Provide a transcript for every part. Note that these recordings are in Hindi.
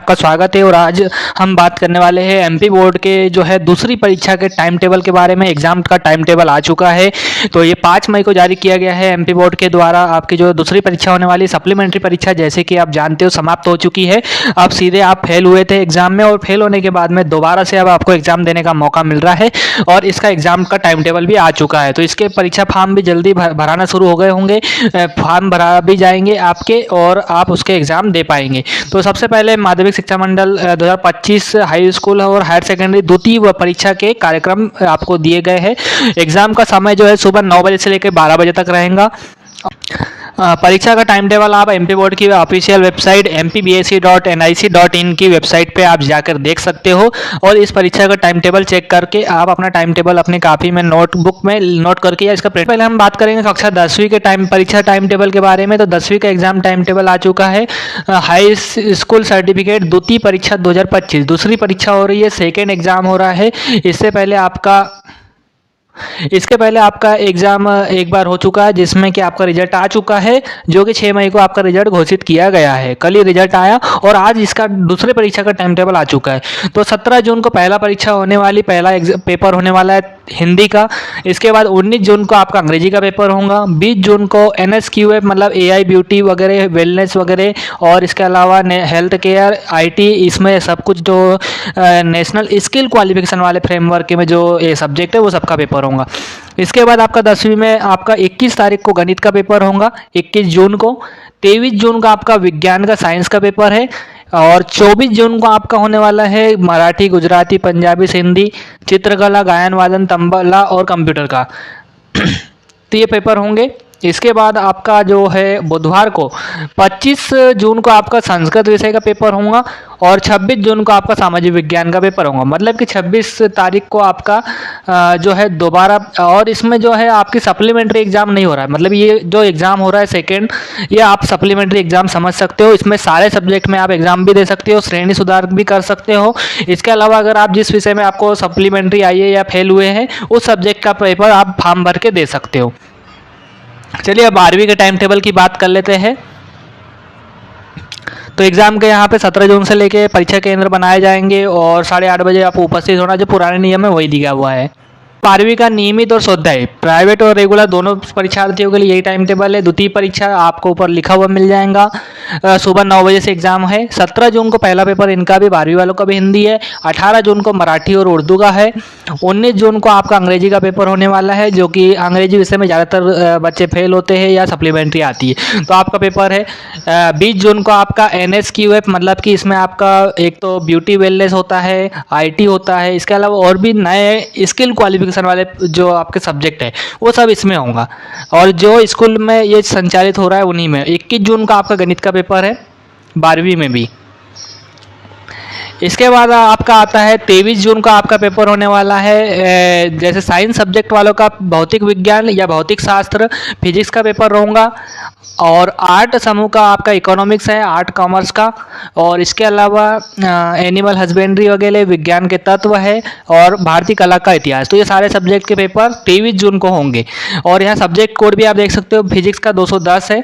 आपका स्वागत है। और आज हम बात करने वाले हैं एमपी बोर्ड के जो है दूसरी परीक्षा के टाइम टेबल के बारे में। एग्जाम का टाइम टेबल आ चुका है, तो ये 5 मई को जारी किया गया है एमपी बोर्ड के द्वारा। आपकी जो दूसरी परीक्षा होने वाली सप्लीमेंट्री परीक्षा, जैसे कि आप जानते हो, समाप्त हो चुकी है। अब सीधे आप फेल हुए थे एग्जाम में, और फेल होने के बाद में दोबारा से अब आपको एग्जाम देने का मौका मिल रहा है, और इसका एग्जाम का टाइम टेबल भी आ चुका है। तो इसके परीक्षा फॉर्म भी जल्दी भराना शुरू हो गए होंगे, फॉर्म भरा भी जाएंगे आपके, और आप उसके एग्जाम दे पाएंगे। तो सबसे पहले माध्यमिक शिक्षा मंडल 2025 हाई स्कूल और हायर सेकेंडरी द्वितीय परीक्षा के कार्यक्रम आपको दिए गए हैं। एग्जाम का समय जो है सुबह 9 बजे से लेकर 12 बजे तक रहेगा। परीक्षा का टाइम टेबल आप एमपी बोर्ड की ऑफिशियल वेबसाइट mpbsc.nic.in की वेबसाइट पे आप जाकर देख सकते हो, और इस परीक्षा का टाइम टेबल चेक करके आप अपना टाइम टेबल अपनी कॉपी में नोटबुक में नोट करके या इसका पहले हम बात करेंगे कक्षा 10वीं के परीक्षा टाइम टेबल के बारे में। तो 10वीं का एग्जाम टाइम टेबल आ चुका है। हाई स्कूल सर्टिफिकेट द्वितीय परीक्षा 2025 दूसरी परीक्षा हो रही है, सेकेंड एग्जाम हो रहा है। इसके पहले आपका एग्ज़ाम एक बार हो चुका है, जिसमें कि आपका रिजल्ट आ चुका है, जो कि 6 मई को आपका रिजल्ट घोषित किया गया है। कल ही रिजल्ट आया, और आज इसका दूसरे परीक्षा का टाइम टेबल आ चुका है। तो 17 जून को पहला परीक्षा होने वाली, पहला पेपर होने वाला है हिंदी का। इसके बाद 19 जून को आपका अंग्रेजी का पेपर होगा। 20 जून को NSQF मतलब AI ब्यूटी वगैरह, वेलनेस वगैरह, और इसके अलावा हेल्थ केयर, IT, इसमें सब कुछ जो नेशनल स्किल क्वालिफिकेशन वाले फ्रेमवर्क में जो ये सब्जेक्ट है वो सबका पेपर होगा। इसके बाद आपका 10वीं में आपका 21 तारीख को गणित का पेपर होगा, 21 जून को। 23 जून को आपका विज्ञान का साइंस का पेपर है, और 24 जून को आपका होने वाला है मराठी, गुजराती, पंजाबी, सिंधी, चित्रकला, गायन वादन, तबला और कंप्यूटर का। तो ये पेपर होंगे। इसके बाद आपका जो है बुधवार को 25 जून को आपका संस्कृत विषय का पेपर होगा, और 26 जून को आपका सामाजिक विज्ञान का पेपर होगा। मतलब कि 26 तारीख को आपका जो है दोबारा, और इसमें जो है आपकी सप्लीमेंट्री एग्जाम नहीं हो रहा है। मतलब ये जो एग्ज़ाम हो रहा है सेकेंड, ये आप सप्लीमेंट्री एग्जाम समझ सकते हो। इसमें सारे सब्जेक्ट में आप एग्जाम भी दे सकते हो, श्रेणी सुधार भी कर सकते हो। इसके अलावा अगर आप जिस विषय में आपको सप्लीमेंट्री आई है या फेल हुए हैं, उस सब्जेक्ट का पेपर आप फॉर्म भर के दे सकते हो। चलिए अब 12वीं के टाइम टेबल की बात कर लेते हैं। तो एग्ज़ाम के यहाँ पे 17 जून से लेके परीक्षा केंद्र बनाए जाएंगे, और 8:30 बजे आपको उपस्थित होना, जो पुराने नियम है वही दिया हुआ है। 12वीं का नियमित और स्वाध्याय, प्राइवेट और रेगुलर दोनों परीक्षार्थियों के लिए यही टाइम टेबल है। द्वितीय परीक्षा आपको ऊपर लिखा हुआ मिल जाएगा। सुबह 9 बजे से एग्जाम है। 17 जून को पहला पेपर इनका भी, 12वीं वालों का भी हिंदी है। 18 जून को मराठी और उर्दू का है। 19 जून को आपका अंग्रेजी का पेपर होने वाला है, जो कि अंग्रेजी विषय में ज़्यादातर बच्चे फेल होते हैं या सप्लीमेंट्री आती है, तो आपका पेपर है। 20 जून को आपका NSQF मतलब कि इसमें आपका एक तो ब्यूटी वेलनेस होता है, IT होता है, इसके अलावा और भी नए स्किल क्वालिफिकेशन वाले जो आपके सब्जेक्ट है वो सब इसमें होगा, और जो स्कूल में ये संचालित हो रहा है उन्हीं में। 21 जून का आपका गणित का पेपर है, 12वीं में भी। इसके बाद आपका आता है 23 जून का आपका पेपर होने वाला है, जैसे साइंस सब्जेक्ट वालों का भौतिक विज्ञान या भौतिक शास्त्र, फिजिक्स का पेपर होगा। और आर्ट समूह का आपका इकोनॉमिक्स है, आर्ट कॉमर्स का। और इसके अलावा एनिमल हस्बेंड्री वगैरह, विज्ञान के तत्व है, और भारतीय कला का इतिहास। तो ये सारे सब्जेक्ट के पेपर 23 जून को होंगे। और यहाँ सब्जेक्ट कोड भी आप देख सकते हो, फिजिक्स का 210 है।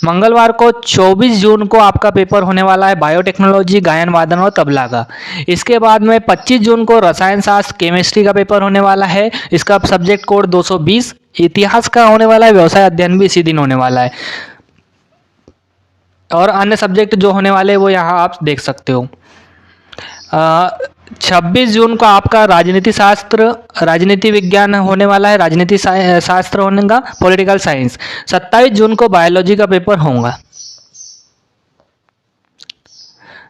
मंगलवार को 24 जून को आपका पेपर होने वाला है बायोटेक्नोलॉजी, गायन वादन और तबला का। इसके बाद में 25 जून को रसायन शास्त्र, केमिस्ट्री का पेपर होने वाला है। इसका सब्जेक्ट कोड 220। इतिहास का होने वाला है, व्यवसाय अध्ययन भी इसी दिन होने वाला है, और अन्य सब्जेक्ट जो होने वाले हैं वो यहाँ आप देख सकते हो। 26 जून को आपका राजनीति शास्त्र, राजनीति विज्ञान होने वाला है, राजनीति शास्त्र होने का, पॉलिटिकल साइंस। 27 जून को बायोलॉजी का पेपर होगा।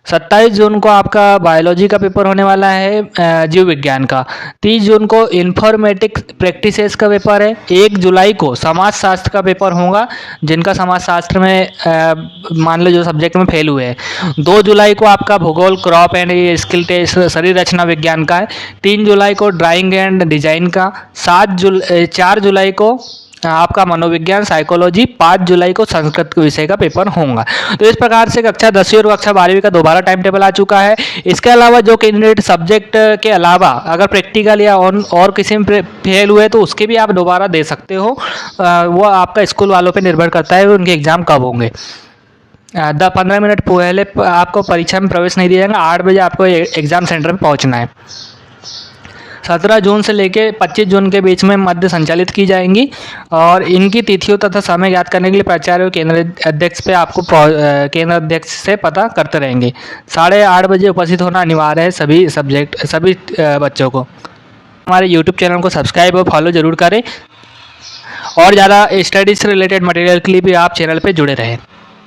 27 जून को आपका बायोलॉजी का पेपर होने वाला है, जीव विज्ञान का। 30 जून को इन्फॉर्मेटिक्स प्रैक्टिसेस का पेपर है। 1 जुलाई को समाज शास्त्र का पेपर होगा, जिनका समाज शास्त्र में मान लो जो सब्जेक्ट में फेल हुए हैं। 2 जुलाई को आपका भूगोल, क्रॉप एंड स्किल टेस्ट, शरीर रचना विज्ञान का है। 3 जुलाई को ड्राइंग एंड डिजाइन का। 4 जुलाई को आपका मनोविज्ञान, साइकोलॉजी। 5 जुलाई को संस्कृत विषय का पेपर होगा। तो इस प्रकार से कक्षा 10वीं और कक्षा 12वीं का दोबारा टाइम टेबल आ चुका है। इसके अलावा जो कैंडिडेट सब्जेक्ट के अलावा अगर प्रैक्टिकल या और किसी में फेल हुए तो उसके भी आप दोबारा दे सकते हो। वो आपका स्कूल वालों पर निर्भर करता है उनके एग्ज़ाम कब होंगे। 15 मिनट पहले आपको परीक्षा में प्रवेश नहीं दिया जाएगा। 8 बजे आपको एग्ज़ाम सेंटर में पहुंचना है। 17 जून से लेकर 25 जून के बीच में मध्य संचालित की जाएंगी और इनकी तिथियों तथा समय याद करने के लिए प्राचार्य और केंद्र अध्यक्ष पे आपको केंद्र अध्यक्ष से पता करते रहेंगे। 8:30 बजे उपस्थित होना अनिवार्य है सभी बच्चों को। हमारे यूट्यूब चैनल को सब्सक्राइब और फॉलो ज़रूर करें और ज़्यादा स्टडीज़ से रिलेटेड मटेरियल के लिए भी आप चैनल पर जुड़े रहें।